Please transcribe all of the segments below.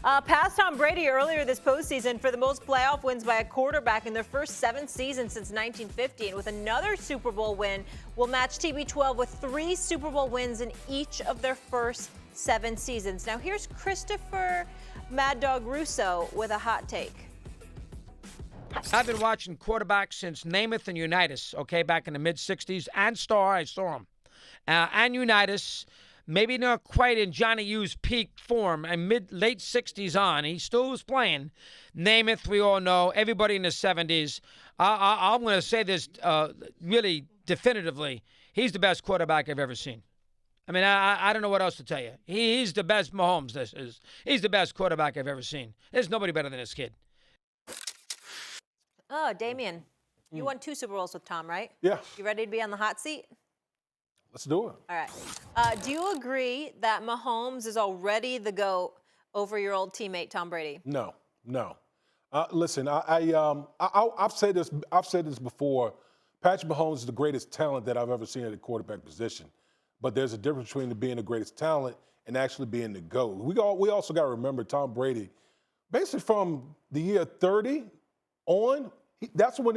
Passed Tom Brady earlier this postseason for the most playoff wins by a quarterback in their first 7 seasons since 1950. And with another Super Bowl win, will match TB12 with 3 Super Bowl wins in each of their first 7 seasons. Now here's Christopher Mad Dog Russo with a hot take. I've been watching quarterbacks since Namath and Unitas, okay, back in the mid-'60s. And Starr, I saw him. And Unitas, maybe not quite in Johnny U's peak form, and late 60s on. He still was playing. Namath, we all know. Everybody in the 70s. I'm going to say this really definitively. He's the best quarterback I've ever seen. I mean, I don't know what else to tell you. He's the best Mahomes, this is. He's the best quarterback I've ever seen. There's nobody better than this kid. Oh, Damien, you won 2 Super Bowls with Tom, right? Yeah. You ready to be on the hot seat? Let's do it. All right. Do you agree that Mahomes is already the GOAT over your old teammate Tom Brady? No. Listen, I've said this. I've said this before. Patrick Mahomes is the greatest talent that I've ever seen at the quarterback position. But there's a difference between being the greatest talent and actually being the GOAT. We also got to remember Tom Brady, basically from the year 30 on, that's when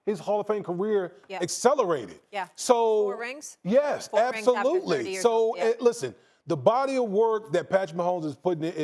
his Hall of Fame career accelerated. Yeah. So 4 rings? Yes, 4 rings after 30 absolutely. years So old, yeah. listen, the body of work that Patrick Mahomes is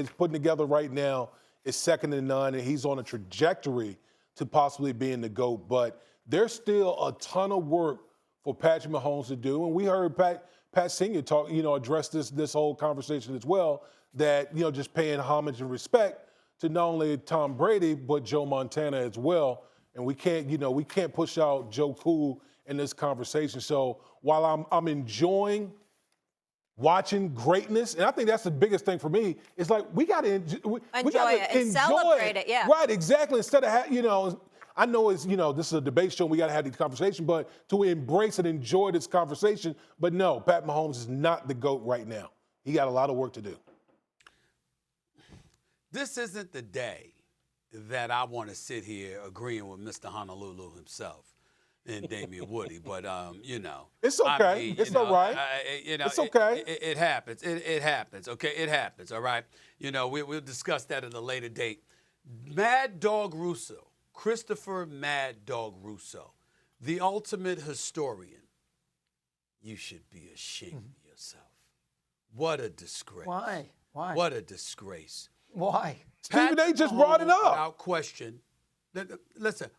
putting together right now is second to none, and he's on a trajectory to possibly being the GOAT. But there's still a ton of work for Patrick Mahomes to do, and we heard Pat Senior talk, address this whole conversation as well. That just paying homage and respect to not only Tom Brady but Joe Montana as well. And we can't push out Joe Cool in this conversation. So while I'm enjoying watching greatness, and I think that's the biggest thing for me, is like we got to enjoy it and celebrate it. Yeah. Right, exactly. Instead of I know it's this is a debate show and we got to have these conversation, but to embrace and enjoy this conversation. But no, Pat Mahomes is not the GOAT right now. He got a lot of work to do. This isn't the day that I want to sit here agreeing with Mr. Honolulu himself and Damien Woody, but it's okay. I mean, it's all right. It's okay. It happens. It happens. Okay, it happens. All right. We'll discuss that at a later date. Mad Dog Russo, Christopher Mad Dog Russo, the ultimate historian. You should be ashamed of yourself. What a disgrace. Why? What a disgrace. Why? Stephen A. just brought it up. Without question. Listen,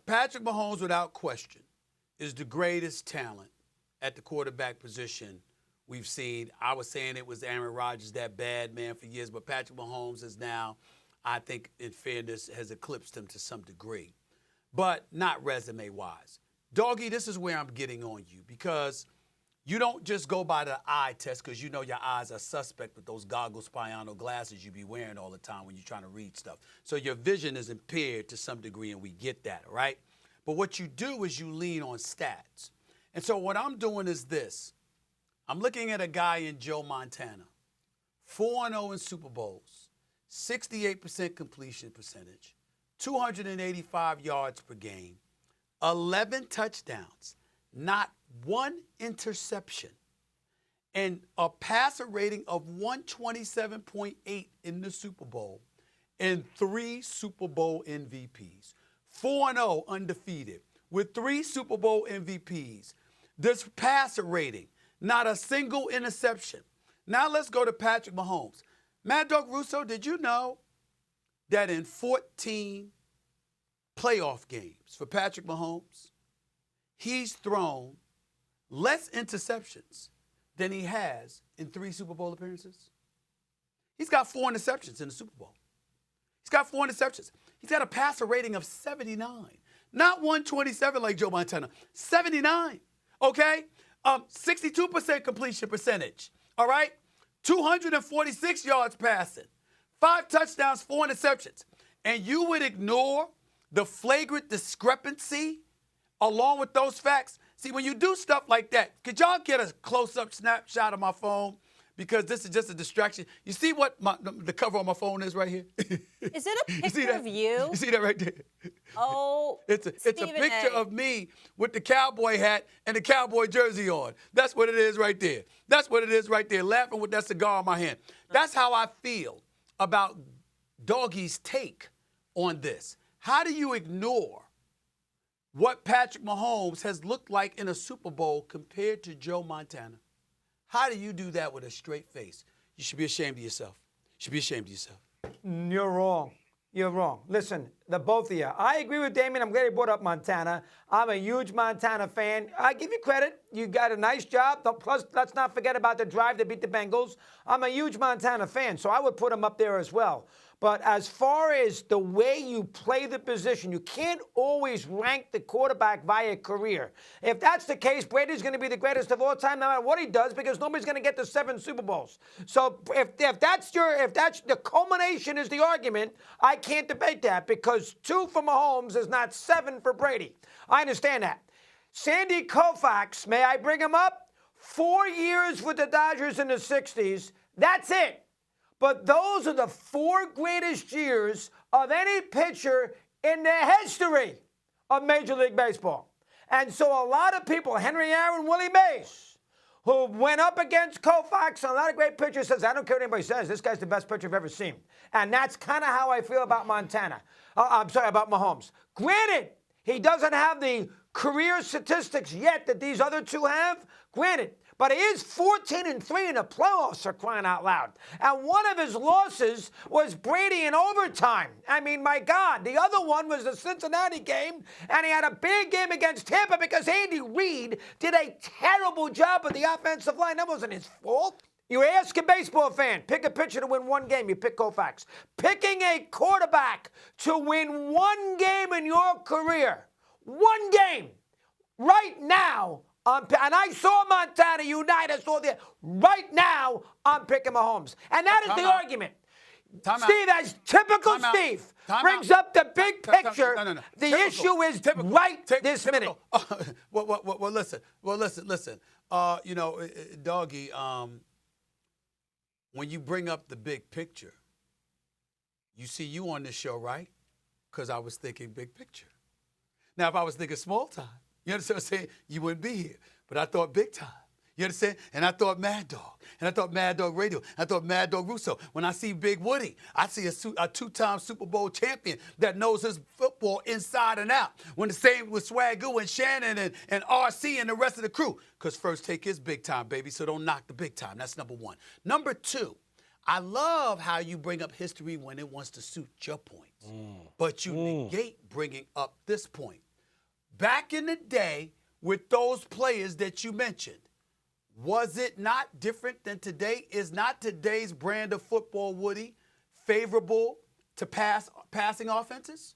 Patrick Mahomes, without question, is the greatest talent at the quarterback position we've seen. I was saying it was Aaron Rodgers, that bad man for years, but Patrick Mahomes is now, I think, in fairness, has eclipsed him to some degree, but not resume-wise. Doggy, this is where I'm getting on you because you don't just go by the eye test because your eyes are suspect with those goggles, Spiano glasses you be wearing all the time when you're trying to read stuff. So your vision is impaired to some degree, and we get that, right? But what you do is you lean on stats. And so what I'm doing is this. I'm looking at a guy in Joe Montana, 4-0 in Super Bowls, 68% completion percentage, 285 yards per game, 11 touchdowns, not 1 interception, and a passer rating of 127.8 in the Super Bowl, and 3 Super Bowl MVPs. 4-0 undefeated with 3 Super Bowl MVPs. This passer rating, not a single interception. Now let's go to Patrick Mahomes. Mad Dog Russo, did you know that in 14 playoff games for Patrick Mahomes, he's thrown less interceptions than he has in 3 Super Bowl appearances? He's got 4 interceptions in the Super Bowl. He's got 4 interceptions. He's got a passer rating of 79. Not 127 like Joe Montana. 79, okay? 62% completion percentage, all right? 246 yards passing. 5 touchdowns, 4 interceptions. And you would ignore the flagrant discrepancy along with those facts? See, when you do stuff like that, could y'all get a close-up snapshot of my phone? Because this is just a distraction. You see what the cover on my phone is right here? Is it a picture of you? You see that right there? Oh, It's a picture of me with the cowboy hat and the cowboy jersey on. That's what it is right there. That's what it is right there, laughing with that cigar in my hand. That's how I feel about Doggie's take on this. How do you ignore what Patrick Mahomes has looked like in a Super Bowl compared to Joe Montana? How do you do that with a straight face? You should be ashamed of yourself. You should be ashamed of yourself. You're wrong. You're wrong. Listen, the both of you. I agree with Damien. I'm glad he brought up Montana. I'm a huge Montana fan. I give you credit. You got a nice job. Plus, let's not forget about the drive to beat the Bengals. I'm a huge Montana fan, so I would put him up there as well. But as far as the way you play the position, you can't always rank the quarterback via career. If that's the case, Brady's going to be the greatest of all time no matter what he does because nobody's going to get to 7 Super Bowls. So if that's the culmination is the argument, I can't debate that because 2 for Mahomes is not 7 for Brady. I understand that. Sandy Koufax, may I bring him up? 4 years with the Dodgers in the 60s. That's it. But those are the 4 greatest years of any pitcher in the history of Major League Baseball. And so a lot of people, Henry Aaron, Willie Mays, who went up against Koufax, and a lot of great pitchers says, I don't care what anybody says, this guy's the best pitcher I've ever seen. And that's kind of how I feel about about Mahomes. Granted, he doesn't have the career statistics yet that these other 2 have. Granted. But he is 14-3 in the playoffs, for crying out loud. And one of his losses was Brady in overtime. I mean, my God. The other one was the Cincinnati game, and he had a big game against Tampa because Andy Reid did a terrible job with the offensive line. That wasn't his fault. You ask a baseball fan, pick a pitcher to win 1 game, you pick Koufax. Picking a quarterback to win 1 game in your career, 1 game, right now, and I saw Montana unite. I saw that. Right now, I'm picking Mahomes. And that is the argument. Steve, as typical Steve, brings up the big picture. No. The issue is this minute. Well, listen. Doggy, when you bring up the big picture, you see you on this show, right? Because I was thinking big picture. Now, if I was thinking small time, you understand what I'm saying? You wouldn't be here. But I thought big time. You understand? And I thought Mad Dog. And I thought Mad Dog Radio. I thought Mad Dog Russo. When I see Big Woody, I see a 2-time Super Bowl champion that knows his football inside and out. When the same with Swagoo and Shannon and RC and the rest of the crew. Because First Take is big time, baby, so don't knock the big time. That's number 1. Number 2, I love how you bring up history when it wants to suit your points. But you negate bringing up this point. Back in the day, with those players that you mentioned, was it not different than today? Is not today's brand of football, Woody, favorable to passing offenses?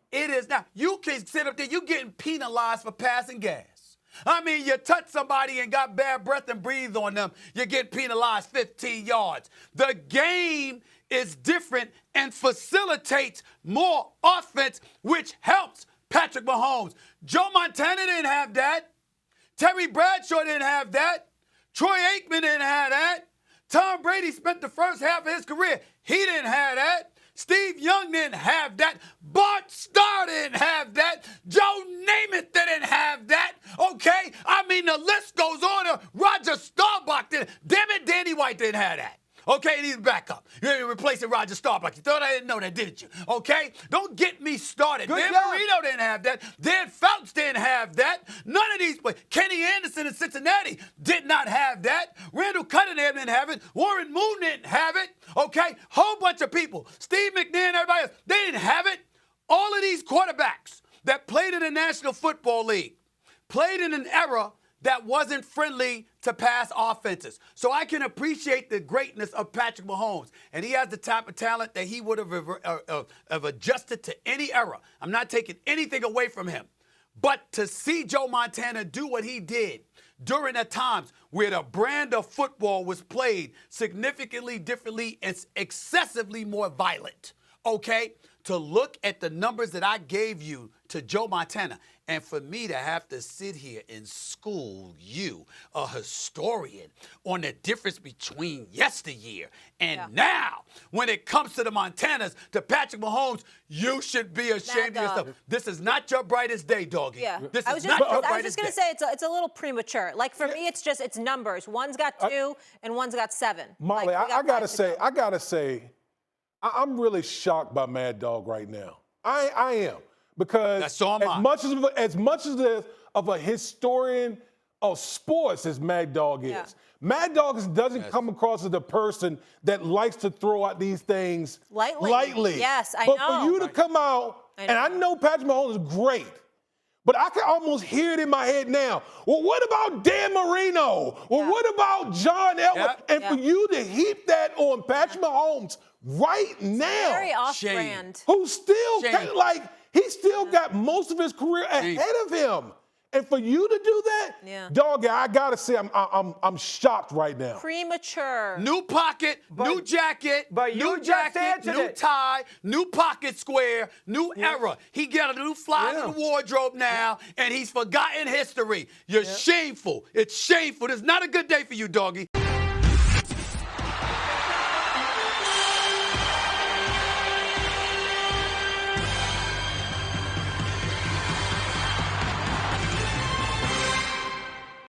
It is not. You can sit up there, you're getting penalized for passing gas. I mean, you touch somebody and got bad breath and breathe on them, you get penalized 15 yards. The game is different and facilitates more offense, which helps Patrick Mahomes. Joe Montana didn't have that. Terry Bradshaw didn't have that. Troy Aikman didn't have that. Tom Brady spent the first half of his career. He didn't have that. Steve Young didn't have that. Bart Starr didn't have that. Joe Namath didn't have that. Okay? I mean, the list goes on. Roger Staubach didn't. Damn it, Danny White didn't have that. Okay, he's back up. You're replacing Roger Staubach. You thought I didn't know that, didn't you? Okay? Don't get me started. Dan Marino didn't have that. Dan Fouts didn't have that. None of these players. Kenny Anderson in Cincinnati did not have that. Randall Cunningham didn't have it. Warren Moon didn't have it. Okay? Whole bunch of people. Steve McNair and everybody else, they didn't have it. All of these quarterbacks that played in the National Football League played in an era that wasn't friendly to pass offenses. So I can appreciate the greatness of Patrick Mahomes. And he has the type of talent that he would have adjusted to any era. I'm not taking anything away from him. But to see Joe Montana do what he did during the times where the brand of football was played significantly differently and excessively more violent, okay? To look at the numbers that I gave you to Joe Montana, and for me to have to sit here and school you, a historian, on the difference between yesteryear and now, when it comes to the Montanas, to Patrick Mahomes, you should be ashamed of yourself. This is not your brightest day, doggy. Yeah. This I is not your brightest day. I was just going to say it's a little premature. Like for me, it's numbers. One's got 2 and one's got 7. Molly, like, I gotta say, I'm really shocked by Mad Dog right now. I am, because That's so am I. as much of a historian of sports as Mad Dog is, Yeah. Mad Dog doesn't come across as a person that likes to throw out these things lightly. Yes, I but know. But for you to come out, and I know Patrick Mahomes is great, but I can almost hear it in my head now. Well, what about Dan Marino? Well, what about John Elway? Yep. And for you to heap that on Patrick Mahomes right now, Very Shame. off-brand. who's still Shame. he still got most of his career ahead of him. And for you to do that, dog, I gotta say, I'm shocked right now. Premature. New pocket, new jacket, but you new just jacket, answered new it. tie, new pocket square, new era. He got a new fly in the wardrobe now, and he's forgotten history. You're shameful. It's shameful. It's not a good day for you, doggy.